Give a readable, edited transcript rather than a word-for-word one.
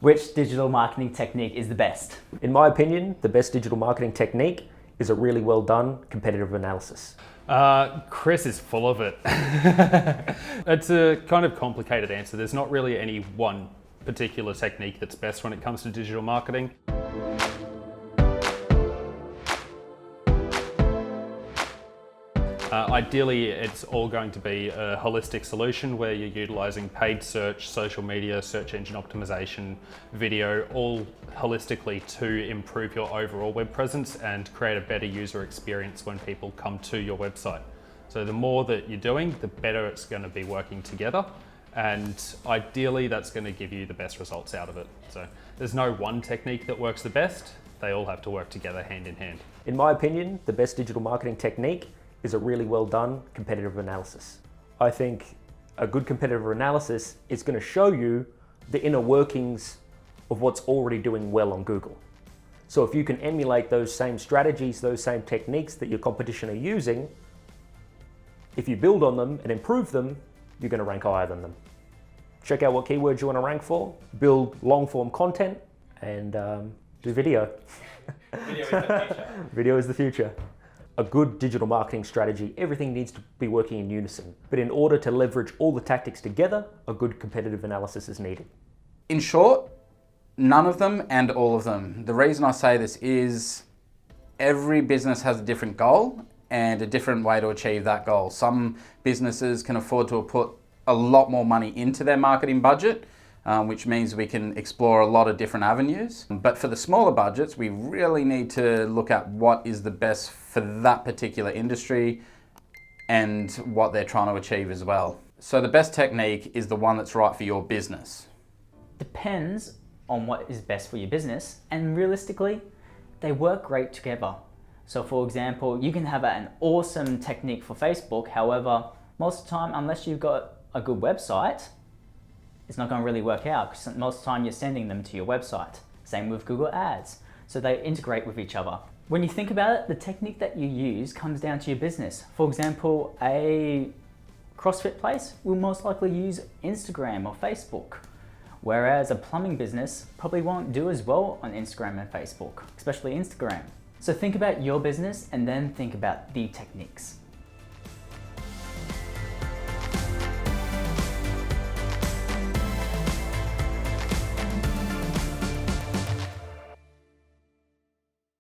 Which digital marketing technique is the best? In my opinion, the best digital marketing technique is a really well done competitive analysis. Chris is full of it. It's a kind of complicated answer. There's not really any one particular technique that's best when it comes to digital marketing. Ideally, it's all going to be a holistic solution where you're utilizing paid search, social media, search engine optimization, video, all holistically to improve your overall web presence and create a better user experience when people come to your website. So the more that you're doing, the better it's going to be working together. And ideally, that's going to give you the best results out of it. So there's no one technique that works the best. They all have to work together hand in hand. In my opinion, the best digital marketing technique is a really well done competitive analysis. I think a good competitive analysis is going to show you the inner workings of what's already doing well on Google. So if you can emulate those same strategies, those same techniques that your competition are using, if you build on them and improve them, you're going to rank higher than them. Check out what keywords you want to rank for, build long form content, and do video. Video is the future. Video is the future. A good digital marketing strategy, everything needs to be working in unison. But in order to leverage all the tactics together, a good competitive analysis is needed. In short, none of them and all of them. The reason I say this is every business has a different goal and a different way to achieve that goal. Some businesses can afford to put a lot more money into their marketing budget, which means we can explore a lot of different avenues. But for the smaller budgets, we really need to look at what is the best for that particular industry and what they're trying to achieve as well. So the best technique is the one that's right for your business. Depends on what is best for your business, and realistically, they work great together. So for example, you can have an awesome technique for Facebook, however, most of the time, unless you've got a good website, it's not going to really work out because most of the time you're sending them to your website. Same with Google Ads. So they integrate with each other. When you think about it, the technique that you use comes down to your business. For example, a CrossFit place will most likely use Instagram or Facebook, whereas a plumbing business probably won't do as well on Instagram and Facebook, especially Instagram. So think about your business and then think about the techniques.